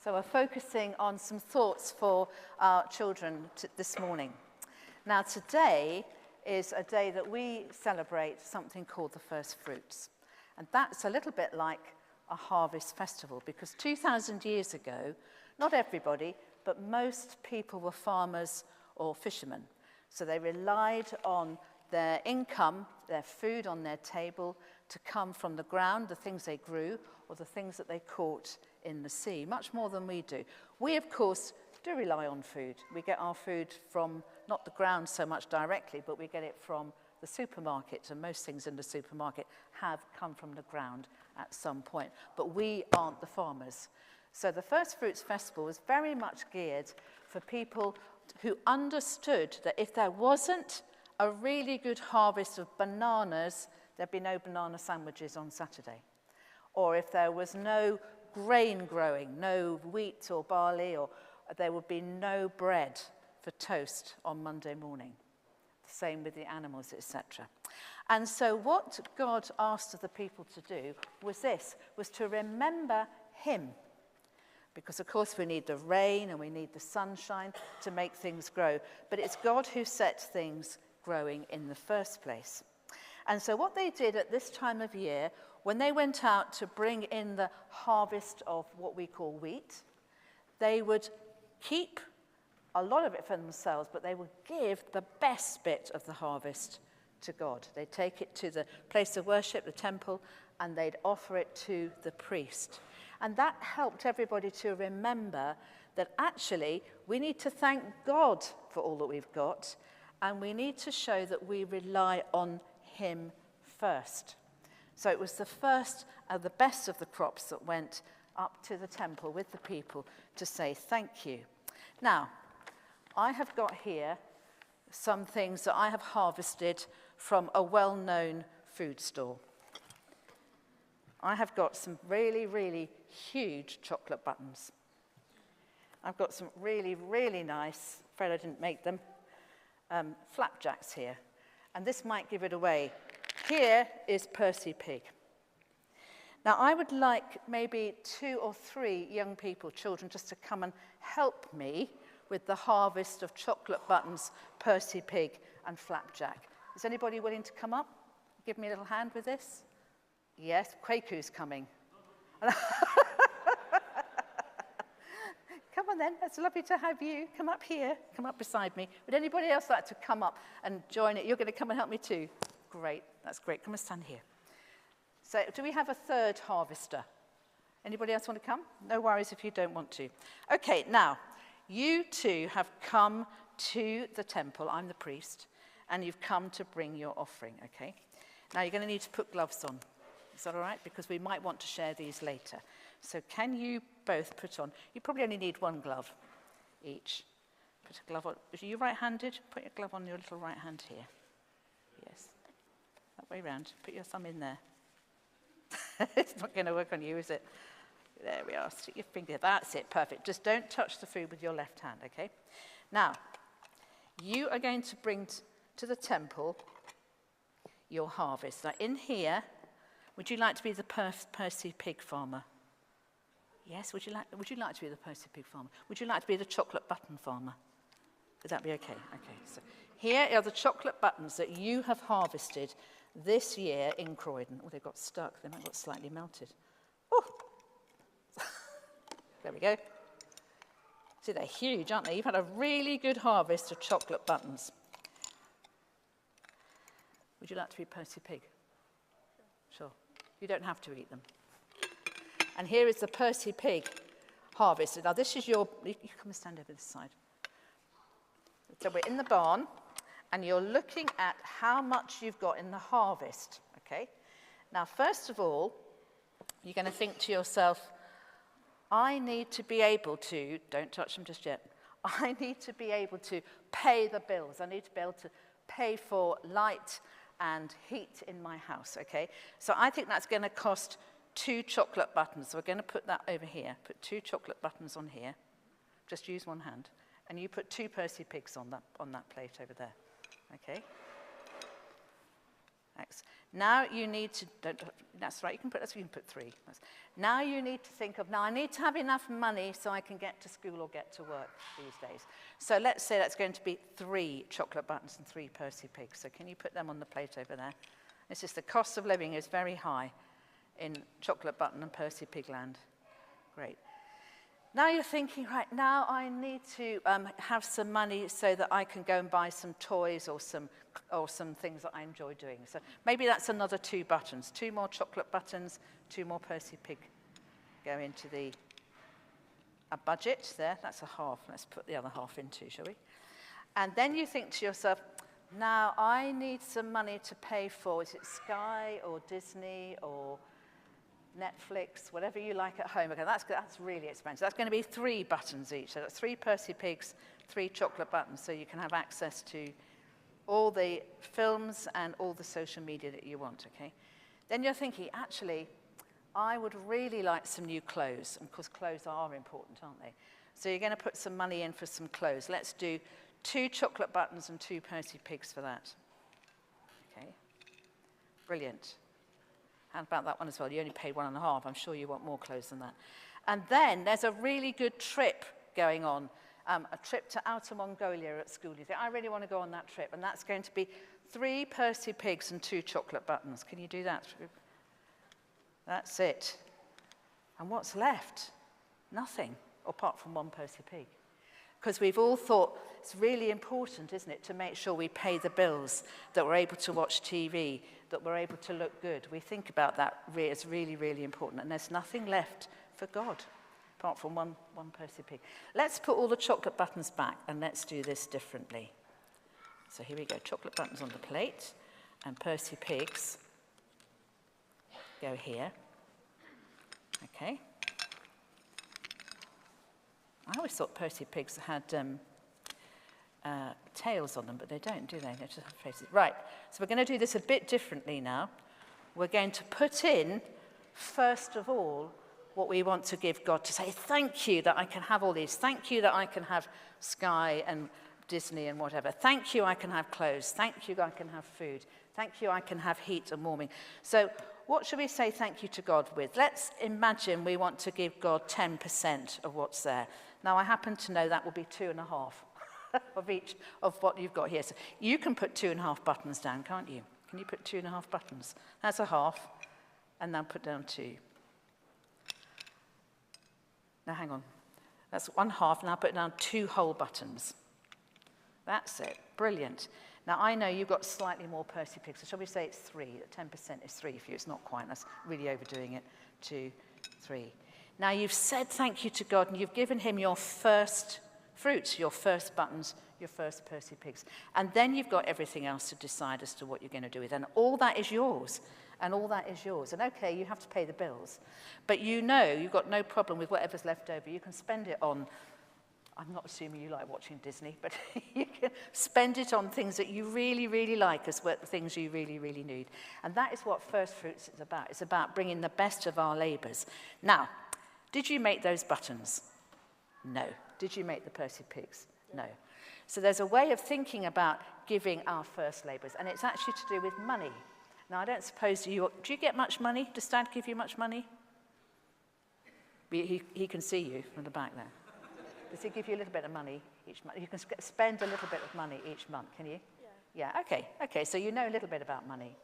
So we're focusing on some thoughts for our children this morning. Now today is a day that we celebrate something called the first fruits. And that's a little bit like a harvest festival, because 2,000 years ago, not everybody, but most people were farmers or fishermen. So they relied on their income, their food on their table, to come from the ground, the things they grew, or the things that they caught in the sea, much more than we do. We, of course, do rely on food. We get our food from not the ground so much directly, but we get it from the supermarket, and most things in the supermarket have come from the ground at some point. But we aren't the farmers. So the First Fruits Festival was very much geared for people who understood that if there wasn't a really good harvest of bananas, there'd be no banana sandwiches on Saturday. Or if there was no grain growing, no wheat or barley, or there would be no bread for toast on Monday morning. The same with the animals, etc. And so what God asked of the people to do was to remember him. Because, of course, we need the rain and we need the sunshine to make things grow. But it's God who sets things growing in the first place. And so what they did at this time of year, when they went out to bring in the harvest of what we call wheat, they would keep a lot of it for themselves, but they would give the best bit of the harvest to God. They'd take it to the place of worship, the temple, and they'd offer it to the priest. And that helped everybody to remember that actually we need to thank God for all that we've got, and we need to show that we rely on him first. So it was the first and the best of the crops that went up to the temple with the people to say thank you. Now, I have got here some things that I have harvested from a well-known food store. I have got some really, really huge chocolate buttons. I've got some really, really nice, afraid I didn't make them, flapjacks here. And this might give it away. Here is Percy Pig. Now, I would like maybe 2 or 3 young people, children, just to come and help me with the harvest of chocolate buttons, Percy Pig, and flapjack. Is anybody willing to come up? Give me a little hand with this? Yes, Kwaku's coming. Come on then, it's lovely to have you. Come up here, come up beside me. Would anybody else like to come up and join it? You're going to come and help me too? Great, that's great. Come and stand here. So do we have a third harvester? Anybody else want to come? No worries if you don't want to. Okay, now, you two have come to the temple. I'm the priest, and you've come to bring your offering, okay? Now, you're going to need to put gloves on. Is that all right? Because we might want to share these later. So can you both put on? You probably only need 1 glove each. Put a glove on. Are you right-handed? Put your glove on your little right hand here. Yes. That way round. Put your thumb in there. It's not going to work on you, is it? There we are. Stick your finger. That's it. Perfect. Just don't touch the food with your left hand, okay? Now, you are going to bring to the temple your harvest. Now, in here, would you like to be the Percy Pig farmer? Yes, would you like to be the Percy Pig farmer? Would you like to be the chocolate button farmer? Would that be okay? Okay, so here are the chocolate buttons that you have harvested this year in Croydon. Oh, they got stuck. They might have got slightly melted. Oh, there we go. See, they're huge, aren't they? You've had a really good harvest of chocolate buttons. Would you like to be Percy Pig? Sure. You don't have to eat them. And here is the Percy Pig harvest. Now, this is your... You come and stand over this side. So we're in the barn, and you're looking at how much you've got in the harvest, okay? Now, first of all, you're going to think to yourself, I need to be able to... Don't touch them just yet. I need to be able to pay the bills. I need to be able to pay for light and heat in my house, okay? So I think that's going to cost 2 chocolate buttons. So we're going to put that over here. Put 2 chocolate buttons on here. Just use one hand. And you put 2 Percy Pigs on that plate over there, okay? Thanks. Now you need to, that's right, you can put 3. Now you need to think of, now I need to have enough money so I can get to school or get to work these days. So let's say that's going to be 3 chocolate buttons and 3 Percy pigs. So can you put them on the plate over there? It's just the cost of living is very high in chocolate button and Percy pig land. Great. Now you're thinking, right, now I need to have some money so that I can go and buy some toys or some things that I enjoy doing. So maybe that's another 2 buttons. 2 more chocolate buttons, 2 more Percy pig go into a budget there. That's a half. Let's put the other half in too, shall we? And then you think to yourself, now I need some money to pay for, is it Sky or Disney or Netflix, whatever you like at home. Okay, that's really expensive. That's going to be 3 buttons each. So that's 3 Percy pigs, 3 chocolate buttons, so you can have access to all the films and all the social media that you want, okay? Then you're thinking, actually, I would really like some new clothes. And of course, clothes are important, aren't they? So you're going to put some money in for some clothes. Let's do 2 chocolate buttons and 2 Percy pigs for that. Okay, brilliant. How about that one as well? You only paid 1.5. I'm sure you want more clothes than that. And then there's a really good trip going on, a trip to Outer Mongolia at school. You think, I really want to go on that trip. And that's going to be 3 Percy pigs and 2 chocolate buttons. Can you do that? That's it. And what's left? Nothing, apart from 1 Percy pig. Because we've all thought it's really important, isn't it, to make sure we pay the bills, that we're able to watch TV, that we're able to look good. We think about that. It's really, really important. And there's nothing left for God, apart from one Percy pig. Let's put all the chocolate buttons back, and let's do this differently. So here we go. Chocolate buttons on the plate, and Percy pigs go here. Okay. I always thought Percy pigs had tails on them, but they don't, do they? They just have faces. Right, so we're going to do this a bit differently now. We're going to put in, first of all, what we want to give God, to say, thank you that I can have all these. Thank you that I can have Sky and Disney and whatever. Thank you I can have clothes. Thank you I can have food. Thank you I can have heat and warming. So what should we say thank you to God with? Let's imagine we want to give God 10% of what's there. Now, I happen to know that will be 2.5 of each of what you've got here. So you can put 2.5 buttons down, can't you? Can you put 2.5 buttons? That's a half, and now put down 2. Now, hang on. That's 1/2, now put down 2 whole buttons. That's it. Brilliant. Now, I know you've got slightly more Percy pigs, so shall we say it's 3? 10% is 3 for you. It's not quite. That's really overdoing it. 2, 3. Now, you've said thank you to God, and you've given him your first fruits, your first buttons, your first Percy pigs. And then you've got everything else to decide as to what you're going to do with. And all that is yours. And all that is yours. And okay, you have to pay the bills. But you know you've got no problem with whatever's left over. You can spend it on, I'm not assuming you like watching Disney, but you can spend it on things that you really, really like as well, things you really, really need. And that is what First Fruits is about. It's about bringing the best of our labours. Now, did you make those buttons? No. Did you make the Percy pigs? No. So there's a way of thinking about giving our first labours, and it's actually to do with money. Now, I don't suppose do you get much money? Does Dad give you much money? He can see you from the back there. Does he give you a little bit of money each month? You can spend a little bit of money each month, can you? Yeah. Yeah, okay, so you know a little bit about money.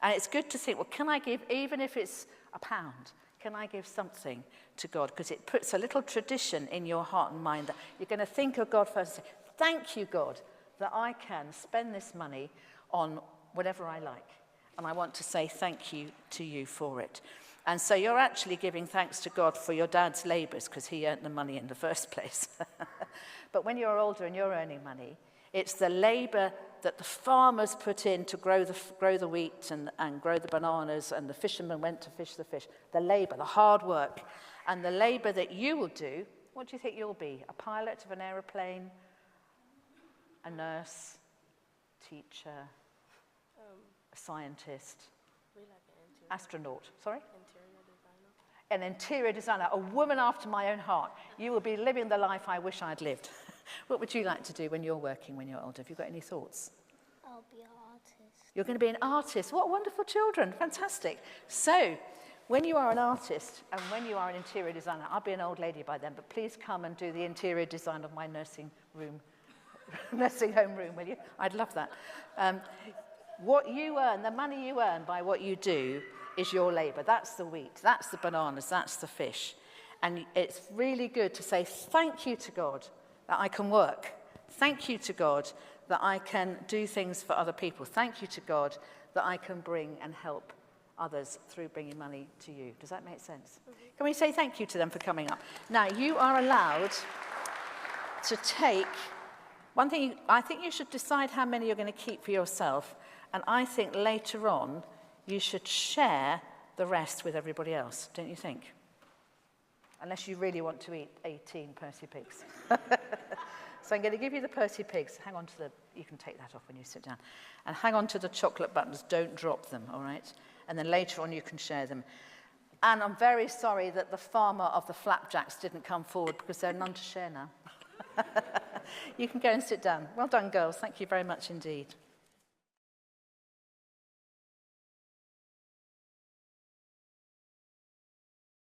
And it's good to think, well, can I give, even if it's £1, can I give something to God? Because it puts a little tradition in your heart and mind that you're going to think of God first and say, thank you, God, that I can spend this money on whatever I like. And I want to say thank you to you for it. And so you're actually giving thanks to God for your dad's labours because he earned the money in the first place. But when you're older and you're earning money, it's the labour that the farmers put in to grow the wheat and grow the bananas, and the fishermen went to fish the fish. The labour, the hard work, and the labour that you will do. What do you think you'll be? A pilot of an aeroplane? A nurse? Teacher? A scientist? Astronaut? Sorry? An interior designer, a woman after my own heart. You will be living the life I wish I'd lived. What would you like to do when you're working when you're older? Have you got any thoughts? I'll be an artist. You're going to be an artist. What wonderful children. Fantastic. So, when you are an artist and when you are an interior designer, I'll be an old lady by then, but please come and do the interior design of my nursing home room, will you? I'd love that. What you earn, the money you earn by what you do is your labor. That's the wheat, that's the bananas, that's the fish. And it's really good to say thank you to God that I can work. Thank you to God that I can do things for other people. Thank you to God that I can bring and help others through bringing money to you. Does that make sense? Can we say thank you to them for coming up? Now, you are allowed to take one thing. I think you should decide how many you're going to keep for yourself, and I think later on you should share the rest with everybody else, don't you think? Unless you really want to eat 18 Percy pigs. So I'm going to give you the Percy pigs. Hang on to you can take that off when you sit down. And hang on to the chocolate buttons. Don't drop them, all right? And then later on you can share them. And I'm very sorry that the farmer of the flapjacks didn't come forward because there are none to share now. You can go and sit down. Well done, girls. Thank you very much indeed.